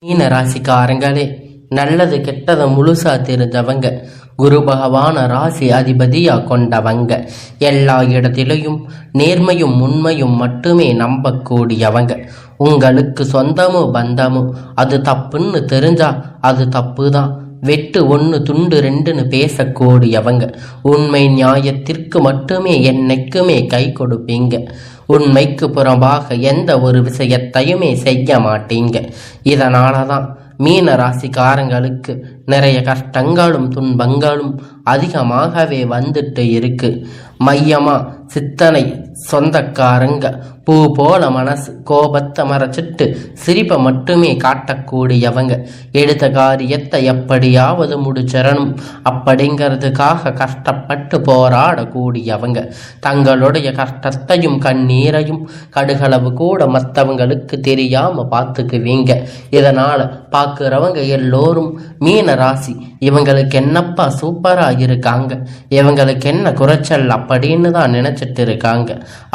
மீன ராசிக்காரங்களே, நல்லது கெட்டதை முழுசா தெரிஞ்சவங்க, குரு பகவான ராசி அதிபதியா கொண்டவங்க, எல்லா இடத்திலையும் நேர்மையும் உண்மையும் மட்டுமே நம்பக்கூடியவங்க. உங்களுக்கு சொந்தமோ பந்தமோ அது தப்புன்னு தெரிஞ்சா அது தப்பு தான். வெட்டு ஒன்று துண்டு ரெண்டுன்னு பேசக்கூடியவங்க. உண்மை நியாயத்திற்கு மட்டுமே என்னைக்குமே கை கொடுப்பீங்க. உண்மைக்கு புறம்பாக எந்த ஒரு விஷயத்தையுமே செய்ய மாட்டீங்க. இதனால தான் மீன ராசிக்காரங்களுக்கு நிறைய கஷ்டங்களும் துன்பங்களும் அதிகமாகவே வந்துட்டு இருக்கு. மையமா சித்தனை சொந்தக்காரங்க, பூ போல மனசு, கோபத்தை மறைச்சிட்டு சிரிப்பை மட்டுமே காட்டக்கூடியவங்க. எடுத்த காரியத்தை எப்படியாவது முடிச்சிடணும் அப்படிங்கிறதுக்காக கஷ்டப்பட்டு போராடக்கூடியவங்க. தங்களுடைய கஷ்டத்தையும் கண்ணீரையும் கடுகளவு கூட மற்றவங்களுக்கு தெரியாம பார்த்துக்குவீங்க. இதனால பார்க்குறவங்க எல்லோரும் மீன ராசி இவங்களுக்கு என்னப்பா சூப்பரா இருக்காங்க, இவங்களுக்கு என்ன குறைச்சல் அப்படின்னு தான் நினைச்சிட்டு இருக்காங்க.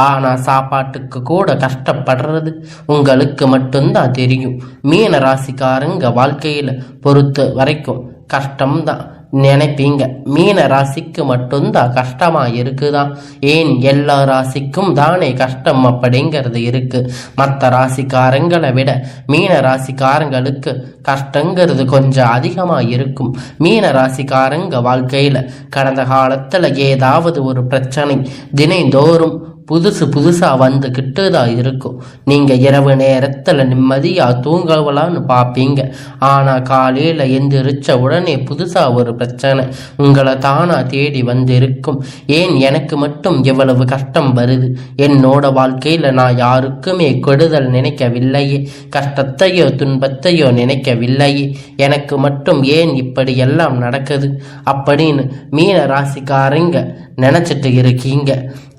ஆனா சாப்பாட்டுக்கு கூட கஷ்டப்படுறது உங்களுக்கு மட்டும்தான் தெரியும். மீன ராசிக்காரங்க வாழ்க்கையில பொறுத்த வரைக்கும் கஷ்டம்தான் நினைப்பீங்க. மீன ராசிக்கு மட்டும்தான் கஷ்டமா இருக்குதான்? ஏன் எல்லா ராசிக்கும் தானே கஷ்டம் அப்படிங்கிறது இருக்கு. மற்ற ராசிக்காரங்களை விட மீன ராசிக்காரங்களுக்கு கஷ்டங்கிறது கொஞ்சம் அதிகமா இருக்கும். மீன ராசிக்காரங்க வாழ்க்கையில கடந்த காலத்துல ஏதாவது ஒரு பிரச்சனை தினைந்தோறும் புதுசா வந்துக்கிட்டு தான் இருக்கும். நீங்க இரவு நேரத்துல நிம்மதியா தூங்கலான்னு பார்ப்பீங்க. ஆனா காலையில எந்திரிச்ச உடனே புதுசா ஒரு பிரச்சனை உங்களை தானா தேடி வந்திருக்கும். ஏன் எனக்கு மட்டும் எவ்வளவு கஷ்டம் வருது? என்னோட வாழ்க்கையில நான் யாருக்குமே கெடுதல் நினைக்கவில்லையே, கஷ்டத்தையோ துன்பத்தையோ நினைக்கவில்லையே, எனக்கு மட்டும் ஏன் இப்படி எல்லாம் நடக்குது அப்படின்னு மீன ராசிக்காரங்க நினைச்சிட்டு இருக்கீங்க.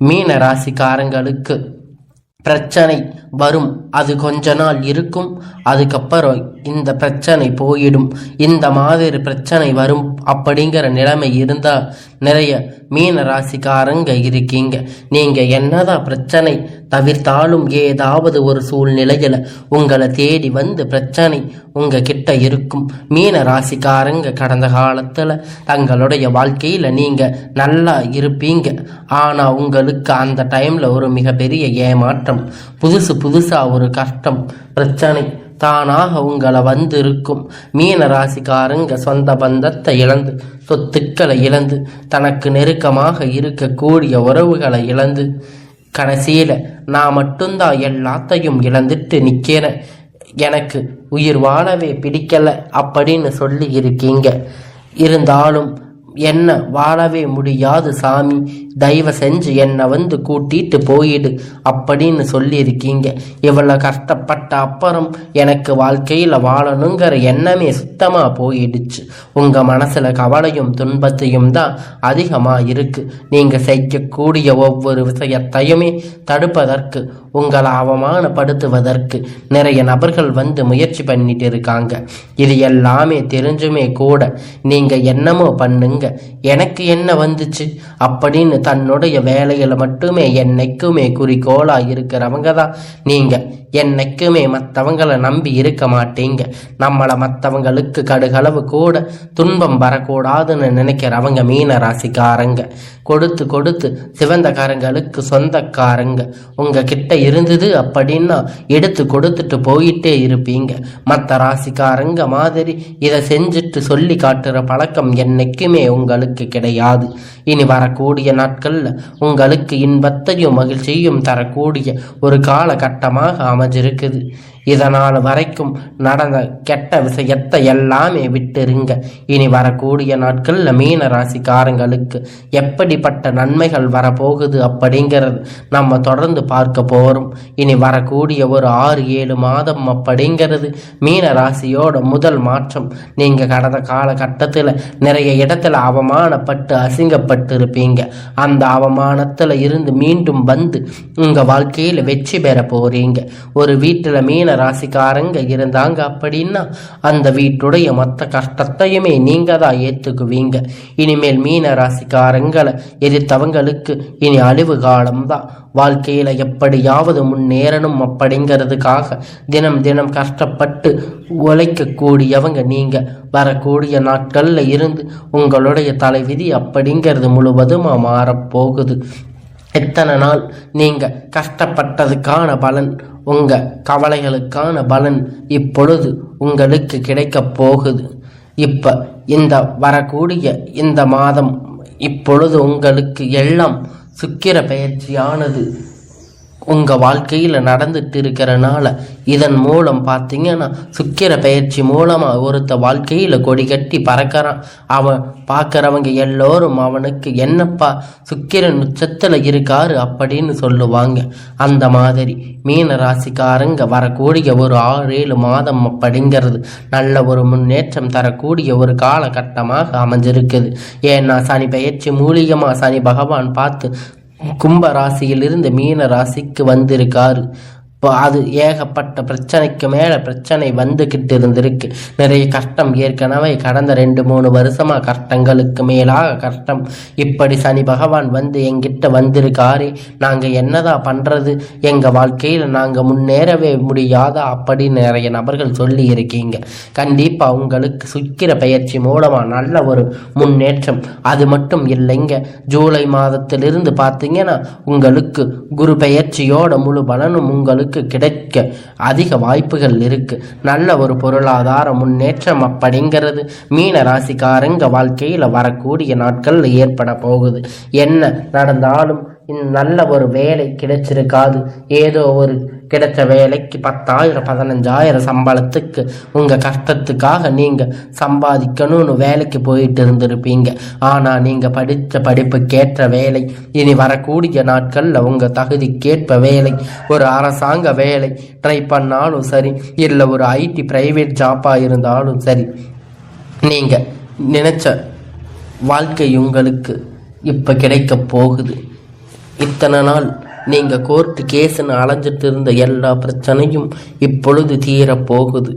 மீன ராசிக்காரங்களுக்கு பிரச்சனை வரும், அது கொஞ்ச நாள் இருக்கும், அதுக்கப்புறம் இந்த பிரச்சனை போயிடும். இந்த மாதிரி பிரச்சனை வரும் அப்படிங்கிற நிலைமை இருந்தால் நிறைய மீன ராசிக்காரங்க இருக்கீங்க. நீங்க என்னதான் பிரச்சனை தவிர்த்தாலும் ஏதாவது ஒரு சூழ்நிலையில உங்களை தேடி வந்து பிரச்சனை உங்க கிட்ட இருக்கும். மீன ராசிக்காரங்க கடந்த காலத்துல தங்களுடைய வாழ்க்கையில நீங்க நல்லா இருப்பீங்க. ஆனா உங்களுக்கு அந்த டைம்ல ஒரு மிகப்பெரிய ஏமாற்றம், புதுசா ஒரு கஷ்டம் பிரச்சனை தானாக உங்களை வந்திருக்கும். மீன ராசிக்காரங்க சொந்த பந்தத்தை இழந்து, சொத்துக்களை இழந்து, தனக்கு நெருக்கமாக இருக்கக்கூடிய உறவுகளை இழந்து, கடைசியில நான் மட்டும்தான் எல்லாத்தையும் இழந்துட்டு நிக்கிறேன், எனக்கு உயிர் வாழவே பிடிக்கல அப்படின்னு சொல்லி இருக்கீங்க. இருந்தாலும் என்ன வாழவே முடியாது சாமி, தயவு செஞ்சு என்னை வந்து கூட்டிட்டு போயிடு அப்படின்னு சொல்லி இருக்கீங்க. இவ்வளோ கஷ்டப்பட்ட அப்புறம் எனக்கு வாழ்க்கையில் வாழணுங்கிற எண்ணமே சுத்தமா போயிடுச்சு. உங்க மனசுல கவலையும் துன்பத்தையும் தான் அதிகமா இருக்கு. நீங்க செய்யக்கூடிய ஒவ்வொரு விஷயத்தையுமே தடுப்பதற்கு, உங்களை அவமானப்படுத்துவதற்கு நிறைய நபர்கள் வந்து முயற்சி பண்ணிட்டு இருக்காங்க. இது எல்லாமே தெரிஞ்சுமே கூட நீங்க என்னமோ பண்ணுங்க, எனக்கு என்ன வந்துச்சு அப்படின்னு தன்னுடைய வேலையில மட்டுமே என்னைக்குமே குறிக்கோளா இருக்கிறவங்க தான் நீங்க. என்னைக்குமே மற்றவங்களை நம்பி இருக்க மாட்டீங்க. நம்மளை மற்றவங்களுக்கு கடுகளவு கூட துன்பம் வரக்கூடாதுன்னு நினைக்கிறவங்க மீன ராசிக்காரங்க. கொடுத்து சிவந்தக்காரங்களுக்கு சொந்தக்காரங்க. உங்க கிட்ட இருந்தது அப்படின்னா எடுத்து கொடுத்துட்டு போயிட்டே இருப்பீங்க. மற்ற ராசிக்காரங்க மாதிரி இதை செஞ்சுட்டு சொல்லி காட்டுற பழக்கம் என்னைக்குமே உங்களுக்கு கிடையாது. இனி வரக்கூடிய நாட்கள்ல உங்களுக்கு இன்பத்தையும் மகிழ்ச்சியும் தரக்கூடிய ஒரு காலகட்டமாக அமைஞ்சிருக்குது. இதனால் வரைக்கும் நடந்த கெட்ட விஷயத்தை எல்லாமே விட்டுருங்க. இனி வரக்கூடிய நாட்கள்ல மீன ராசிக்காரங்களுக்கு எப்படிப்பட்ட நன்மைகள் வரப்போகுது அப்படிங்கிறது நம்ம தொடர்ந்து பார்க்க போறோம். இனி வரக்கூடிய ஒரு 6-7 மாதம் அப்படிங்கிறது மீன ராசியோட முதல் மாற்றம். நீங்க கடந்த காலகட்டத்தில் நிறைய இடத்துல அவமானப்பட்டு அசிங்கப்பட்டு இருப்பீங்க. அந்த அவமானத்துல இருந்து மீண்டும் வந்து உங்க வாழ்க்கையில வெற்றி பெற போறீங்க. ஒரு வீட்டுல மீன ராசிக்காரங்க இருந்தாங்க அப்படின்னா அந்த வீட்டுடைய மொத்த கஷ்டத்தையுமே நீங்க தான் ஏத்துக்குவீங்க. இனிமேல் மீன ராசிக்காரங்களை எதிர்த்தவங்களுக்கு இனி அழிவு காலம்தான். வாழ்க்கையில எப்படியாவது முன்னேறணும் அப்படிங்கிறதுக்காக தினம் தினம் கஷ்டப்பட்டு உழைக்கக்கூடியவங்க நீங்க. வரக்கூடிய நாட்கள்ல இருந்து உங்களுடைய தலைவிதி அப்படிங்கிறது முழுவதுமா மாறப்போகுது. எத்தனை நாள் நீங்க கஷ்டப்பட்டதுக்கான பலன், உங்க கவலைகளுக்கான பலன் இப்பொழுது உங்களுக்கு கிடைக்க போகுது. இப்ப இந்த வரக்கூடிய இந்த மாதம் இப்பொழுது உங்களுக்கு எல்லாம் சுக்கிர பயிற்சியானது உங்கள் வாழ்க்கையில் நடந்துட்டு இருக்கிறனால இதன் மூலம் பார்த்தீங்கன்னா சுக்கிர பயிற்சி மூலமாக ஒருத்த வாழ்க்கையில் கொடி கட்டி பறக்கிறான். அவன் பார்க்குறவங்க எல்லோரும் அவனுக்கு என்னப்பா சுக்கிரன் உச்சத்தில் இருக்காரு அப்படின்னு சொல்லுவாங்க. அந்த மாதிரி மீன ராசிக்காரங்க வரக்கூடிய ஒரு 6-7 மாதம் அப்படிங்கிறது நல்ல ஒரு முன்னேற்றம் தரக்கூடிய ஒரு காலகட்டமாக அமைஞ்சிருக்குது. ஏன்னா சனி பயிற்சி மூலியமாக சனி பகவான் பார்த்து கும்ப ராசியிலிருந்து மீன ராசிக்கு வந்திருக்காரு. இப்போ அது ஏகப்பட்ட பிரச்சனைக்கு மேலே பிரச்சனை வந்துக்கிட்டு இருந்திருக்கு. நிறைய கஷ்டம் ஏற்கனவே கடந்த 2-3 வருஷமாக கஷ்டங்களுக்கு மேலாக கஷ்டம். இப்படி சனி பகவான் வந்து எங்கிட்ட வந்திருக்காரு, நாங்கள் என்னதான் பண்ணுறது, எங்கள் வாழ்க்கையில் நாங்கள் முன்னேறவே முடியாதா அப்படின்னு நிறைய நபர்கள் சொல்லி இருக்கீங்க. கண்டிப்பாக உங்களுக்கு சுக்கிர பயிற்சி மூலமாக நல்ல ஒரு முன்னேற்றம். அது மட்டும் இல்லைங்க, ஜூலை மாதத்திலிருந்து பார்த்தீங்கன்னா உங்களுக்கு குரு பயிற்சியோட முழு பலனும் உங்களுக்கு கிடைக்க அதிக வாய்ப்புகள் இருக்கு. நல்ல ஒரு பொருளாதார முன்னேற்றம் அப்படிங்கிறது மீன ராசிக்காரங்க வாழ்க்கையில் வரக்கூடிய நாட்கள்ல ஏற்பட போகுது. என்ன நடந்தாலும் நல்ல ஒரு வேலை கிடைச்சிருக்காது. ஏதோ ஒரு கிடைச்ச வேலைக்கு 10,000 15,000 சம்பளத்துக்கு உங்கள் கஷ்டத்துக்காக நீங்கள் சம்பாதிக்கணும்னு வேலைக்கு போயிட்டு இருந்திருப்பீங்க. ஆனால் நீங்கள் படித்த படிப்புக்கேற்ற வேலை, இனி வரக்கூடிய நாட்களில் உங்கள் தகுதிக்கேற்ப வேலை, ஒரு அரசாங்க வேலை ட்ரை பண்ணாலும் சரி, இல்லை ஒரு ஐடி பிரைவேட் ஜாப்பாக இருந்தாலும் சரி, நீங்கள் நினச்ச வாழ்க்கை உங்களுக்கு இப்போ கிடைக்க போகுது. இத்தனை நாள் நீங்கள் கோர்ட்டு கேஸுன்னு அலைஞ்சிட்டு இருந்த எல்லா பிரச்சனையும் இப்பொழுது தீரப்போகுது.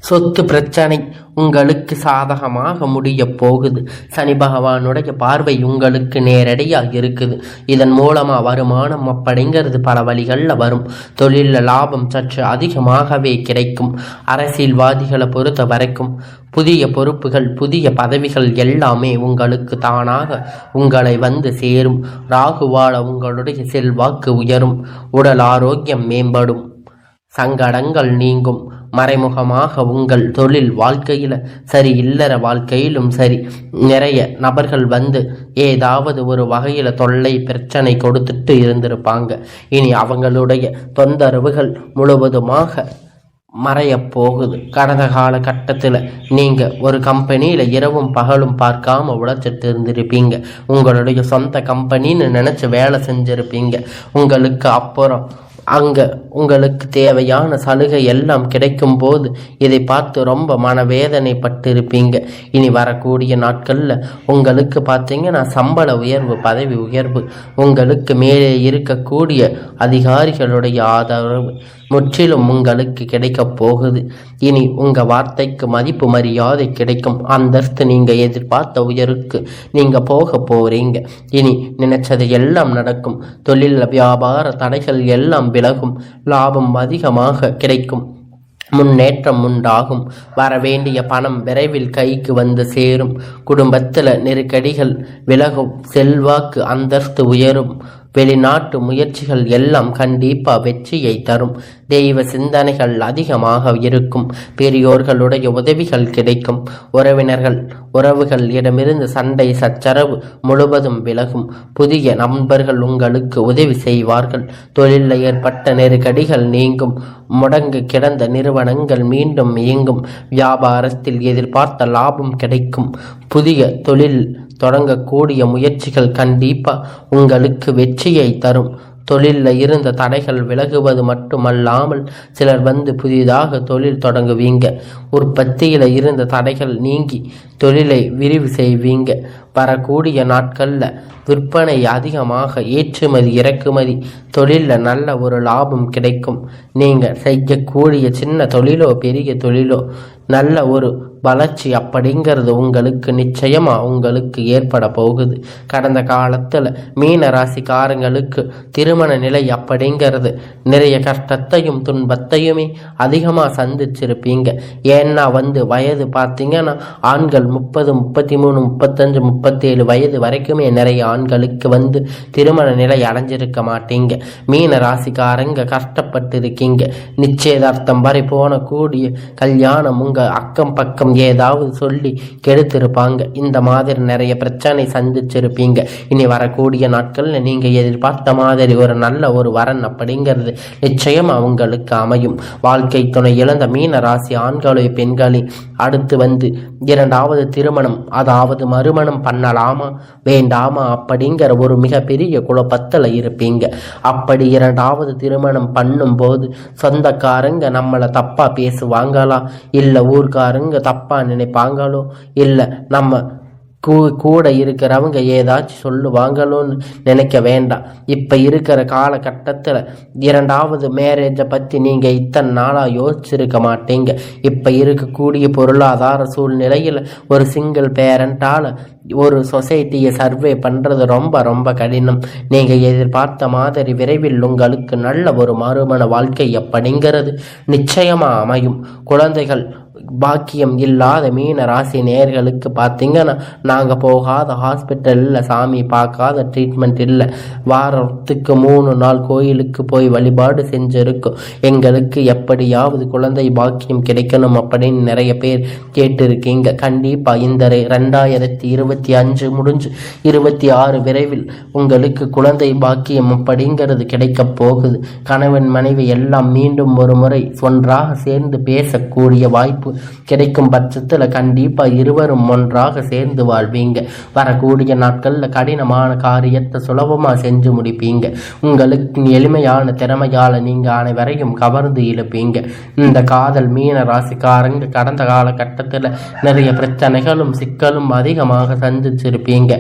சொத்து பிரச்சனை உங்களுக்கு சாதகமாக முடிய போகுது. சனி பகவானுடைய பார்வை உங்களுக்கு நேரடியாக இருக்குது. இதன் மூலமாக வருமானம் அப்படிங்கிறது பல வழிகளில் வரும். தொழிலில் லாபம் சற்று அதிகமாகவே கிடைக்கும். அரசியல்வாதிகளை பொறுத்த வரைக்கும் புதிய பொறுப்புகள், புதிய பதவிகள் எல்லாமே உங்களுக்கு தானாக உங்களை வந்து சேரும். ராகுவால உங்களுடைய செல்வாக்கு உயரும். உடல் ஆரோக்கியம் மேம்படும். சங்கடங்கள் நீங்கும். மறைமுகமாக உங்கள் தொழில் வாழ்க்கையில் சரி, இல்லற வாழ்க்கையிலும் சரி, நிறைய நபர்கள் வந்து ஏதாவது ஒரு வகையில் தொல்லை பிரச்சனை கொடுத்துட்டு இருந்திருப்பாங்க. இனி அவங்களுடைய தொந்தரவுகள் முழுவதுமாக மறைய போகுது. கடந்த காலகட்டத்தில் நீங்கள் ஒரு கம்பெனியில் இரவும் பகலும் பார்க்காம உழைச்சிட்டு இருந்திருப்பீங்க. உங்களுடைய சொந்த கம்பெனின்னு நினச்சி வேலை செஞ்சுருப்பீங்க. உங்களுக்கு அப்புறம் அங்கே உங்களுக்கு தேவையான சலுகை எல்லாம் கிடைக்கும் போது இதை பார்த்து ரொம்ப மனவேதனைப்பட்டு இருப்பீங்க. இனி வரக்கூடிய நாட்களில் உங்களுக்கு பார்த்தீங்கன்னா சம்பள உயர்வு, பதவி உயர்வு, உங்களுக்கு மேலே இருக்கக்கூடிய அதிகாரிகளுடைய ஆதரவு முற்றிலும் உங்களுக்கு கிடைக்க போகுது. இனி உங்கள் வார்த்தைக்கு மதிப்பு மரியாதை கிடைக்கும். அந்தஸ்து நீங்கள் எதிர்பார்த்த உயருக்கு நீங்கள் போக போகிறீங்க. இனி நினைச்சது எல்லாம் நடக்கும். தொழில் வியாபார தடைகள் எல்லாம் விலகும். லாபம் அதிகமாக கிடைக்கும். முன்னேற்றம் உண்டாகும். வரவேண்டிய பணம் விரைவில் கைக்கு வந்து சேரும். குடும்பத்தில் நெருக்கடிகள் விலகும். செல்வாக்கு அந்தஸ்து உயரும். வெளிநாட்டு முயற்சிகள் எல்லாம் கண்டிப்பாக வெற்றியை தரும். தெய்வ சிந்தனைகள் அதிகமாக இருக்கும். பெரியோர்களுடைய உதவிகள் கிடைக்கும். உறவுகள் இடமிருந்து சண்டை சச்சரவு முழுவதும் விலகும். புதிய நண்பர்கள் உங்களுக்கு உதவி செய்வார்கள். தொழிலில் ஏற்பட்ட நெருக்கடிகள் நீங்கும். முடங்கு கிடந்த நிறுவனங்கள் மீண்டும் இயங்கும். வியாபாரத்தில் எதிர்பார்த்த லாபம் கிடைக்கும். புதிய தொழில் தொடங்கக்கூடிய முயற்சிகள் கண்டிப்பாக உங்களுக்கு வெற்றியை தரும். தொழிலில் இருந்த தடைகள் விலகுவது மட்டுமல்லாமல் சிலர் வந்து புதிதாக தொழில் தொடங்குவீங்க. உற்பத்தியில் இருந்த தடைகள் நீங்கி தொழிலை விரிவு செய்வீங்க. வரக்கூடிய நாட்களில் விற்பனை அதிகமாக, ஏற்றுமதி இறக்குமதி தொழிலில் நல்ல ஒரு லாபம் கிடைக்கும். நீங்கள் செய்யக்கூடிய சின்ன தொழிலோ பெரிய தொழிலோ நல்ல ஒரு வளர்ச்சி அப்படிங்கிறது உங்களுக்கு நிச்சயமாக உங்களுக்கு ஏற்பட போகுது. கடந்த காலத்தில் மீன ராசிக்காரங்களுக்கு திருமண நிலை அப்படிங்கிறது நிறைய கஷ்டத்தையும் துன்பத்தையுமே அதிகமாக சந்திச்சிருப்பீங்க. ஏன்னா வயது பார்த்தீங்கன்னா ஆண்கள் 30, 33, 35, 37 வயது வரைக்குமே நிறைய ஆண்களுக்கு திருமண நிலை அடைஞ்சிருக்க மாட்டீங்க. மீன ராசிக்காரங்க கஷ்டப்பட்டு இருக்கீங்க. நிச்சயதார்த்தம் வரை போன கூடிய கல்யாணம் உங்கள் அக்கம் பக்கம் ஏதாவது சொல்லி கெடுத்திருப்பாங்க. இந்த மாதிரி நிறைய பிரச்சனை சந்திச்சிருப்பீங்க. இனி வரக்கூடிய நாட்களில் நீங்கள் எதிர்பார்த்த மாதிரி ஒரு நல்ல ஒரு வரன் அப்படிங்கிறது நிச்சயம் அவங்களுக்கு அமையும். வாழ்க்கை துணை இழந்த மீன ராசி ஆண்களோ பெண்களே அடுத்து இரண்டாவது திருமணம், அதாவது மறுமணம் பண்ணலாமா வேண்டாமா அப்படிங்கிற ஒரு மிகப்பெரிய குழப்பத்தில் இருப்பீங்க. அப்படி இரண்டாவது திருமணம் பண்ணும்போது சொந்தக்காரங்க நம்மளை தப்பா பேசுவாங்களா, இல்லை ஊர்க்காரங்க தப்பா நினைப்பாங்களோ, இல்லை நம்ம கூட இருக்கிறவங்க ஏதாச்சும் சொல்லுவாங்களோன்னு நினைக்க வேண்டாம். இப்போ இருக்கிற காலகட்டத்தில் இரண்டாவது மேரேஜை பற்றி நீங்கள் இத்தனை நாளாக யோசிச்சிருக்க மாட்டீங்க. இப்போ இருக்கக்கூடிய பொருளாதார சூழ்நிலையில் ஒரு சிங்கிள் பேரண்டால் ஒரு சொசைட்டியை சர்வே பண்ணுறது ரொம்ப ரொம்ப கடினம். நீங்கள் எதிர்பார்த்த மாதிரி விரைவில் உங்களுக்கு நல்ல ஒரு மறுமண வாழ்க்கை அப்படிங்கிறது நிச்சயமாக அமையும். குழந்தைகள் பாக்கியம் இல்லாத மீன ராசி நேயர்களுக்கு பார்த்தீங்கன்னா நாங்கள் போகாத ஹாஸ்பிட்டல் இல்லை, சாமி பார்க்காத ட்ரீட்மெண்ட் இல்லை, வாரத்துக்கு 3 நாள் கோயிலுக்கு போய் வழிபாடு செஞ்சுருக்கோம், எங்களுக்கு எப்படியாவது குழந்தை பாக்கியம் கிடைக்கணும் அப்படின்னு நிறைய பேர் கேட்டிருக்கீங்க. கண்டிப்பாக இந்த 2025 முடிஞ்சு 26 விரைவில் உங்களுக்கு குழந்தை பாக்கியம் அப்படிங்கிறது கிடைக்க போகுது. கணவன் மனைவி எல்லாம் மீண்டும் ஒரு முறை ஒன்றாக சேர்ந்து பேசக்கூடிய வாய்ப்பு கிடைக்கும் பட்சத்தில் கண்டிப்பாக இருவரும் ஒன்றாக சேர்ந்து வாழ்வீங்க. வரக்கூடிய நாட்களில் கடினமான காரியத்தை சுலபமாக செஞ்சு முடிப்பீங்க. உங்களுக்கு எளிமையான திறமையால் நீங்கள் அனைவரையும் கவர்ந்து இழுப்பீங்க. இந்த காதல் மீன ராசிக்காரங்க கடந்த காலகட்டத்தில் நிறைய பிரச்சனைகளும் சிக்கலும் அதிகமாக சந்திச்சிருப்பீங்க.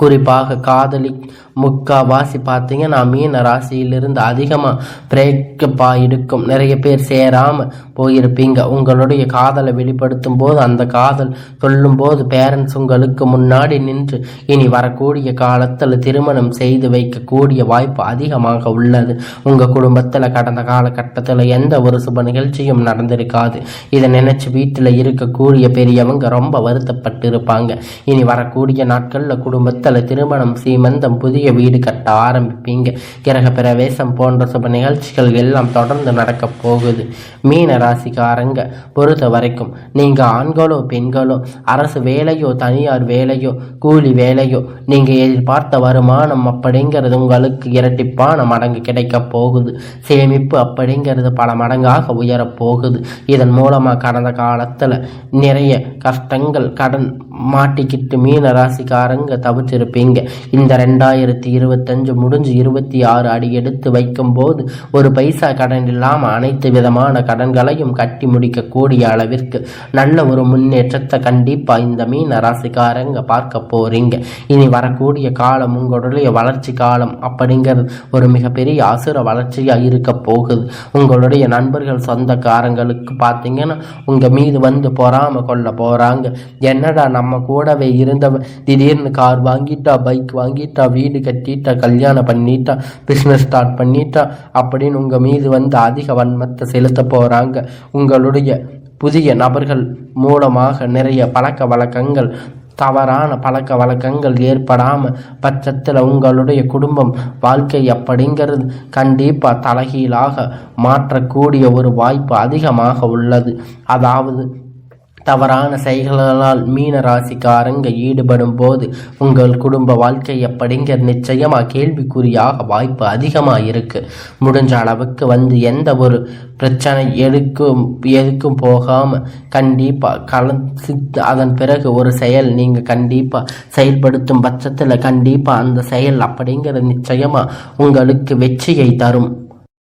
குறிப்பாக காதலி முக்காவாசி பார்த்தீங்கன்னா மீன ராசியிலிருந்து அதிகமாக பிரேக்கப் ஆகிருக்கும். நிறைய பேர் சேராமல் போயிருப்பீங்க. உங்களுடைய காதலை வெளிப்படுத்தும் போது அந்த காதல் சொல்லும்போது பேரண்ட்ஸ் உங்களுக்கு முன்னாடி நின்று இனி வரக்கூடிய காலத்தில் திருமணம் செய்து வைக்கக்கூடிய வாய்ப்பு அதிகமாக உள்ளது. உங்கள் குடும்பத்தில் கடந்த காலகட்டத்தில் எந்த ஒரு சுப நிகழ்ச்சியும் நடந்திருக்காது. இதை நினைச்சு வீட்டில் இருக்கக்கூடிய பெரியவங்க ரொம்ப வருத்தப்பட்டு இருப்பாங்க. இனி வரக்கூடிய நாட்களில் குடும்பத்தில் திருமணம், சீமந்தம், புதிய வீடு கட்ட ஆரம்பிப்பீங்க. கிரக பிரவேசம் போன்ற சுப நிகழ்ச்சிகள் எல்லாம் தொடர்ந்து நடக்க போகுது. மீன ராசிக்காரங்க பொறுத்த வரைக்கும் நீங்க ஆண்களோ பெண்களோ, அரசு வேலையோ தனியார் வேலையோ கூலி வேலையோ, நீங்க எதிர்பார்த்த வருமானம் அப்படிங்கிறது உங்களுக்கு இரட்டிப்பான மடங்கு கிடைக்க போகுது. சேமிப்பு அப்படிங்கிறது பல மடங்காக உயரப் போகுது. இதன் மூலமா கடந்த காலத்துல நிறைய கஷ்டங்கள் கடன் மாட்டிக்கிட்டு மீன ராசிக்காரங்க தவிச்சிருப்பீங்க. இந்த 2025 முடிஞ்சு 26 அடி எடுத்து வைக்கும் போது ஒரு பைசா கடன் இல்லாமல் அனைத்து விதமான கடன்களையும் கட்டி முடிக்கக்கூடிய அளவிற்கு நல்ல ஒரு முன்னேற்றத்தை கண்டிப்பா இந்த மீன ராசிக்காரங்க பார்க்க போறீங்க. இனி வரக்கூடிய காலம் உங்களுடைய வளர்ச்சி காலம் அப்படிங்கிறது ஒரு மிகப்பெரிய அசுர வளர்ச்சியா இருக்க போகுது. உங்களுடைய நண்பர்கள் சொந்தக்காரங்களுக்கு பார்த்தீங்கன்னா உங்க மீது பொறாம கொள்ள போறாங்க. என்னடா நம்ம கூடவே இருந்தவன் திடீர்னு கார் வாங்கிட்டா, பைக் வாங்கிட்டா, வீடு கட்டிட்டா, கல்யாணம் பண்ணிட்டா, பிஸ்னஸ் ஸ்டார்ட் பண்ணிட்டா அப்படின்னு உங்க மீது அதிக வன்மத்தை செலுத்த போறாங்க. உங்களுடைய புதிய நபர்கள் மூலமாக நிறைய பழக்க வழக்கங்கள், தவறான பழக்க வழக்கங்கள் ஏற்படாமல் பட்சத்தில் உங்களுடைய குடும்பம் வாழ்க்கை அப்படிங்கிறது கண்டிப்பாக தலைகீழாக மாற்றக்கூடிய ஒரு வாய்ப்பு அதிகமாக உள்ளது. அதாவது தவறான செயல்களால் மீன ராசிக்காரங்க ஈடுபடும் போது உங்கள் குடும்ப வாழ்க்கை அப்படிங்கிற நிச்சயமாக கேள்விக்குறியாக வாய்ப்பு அதிகமாக இருக்கு. முடிஞ்ச அளவுக்கு எந்த ஒரு பிரச்சனை எதுக்கும் போகாமல் கண்டிப்பாக கலந்து அதன் பிறகு ஒரு செயல் நீங்கள் கண்டிப்பாக செயல்படுத்தும் பட்சத்தில் கண்டிப்பாக அந்த செயல் அப்படிங்கிற நிச்சயமாக உங்களுக்கு வெற்றியை தரும்.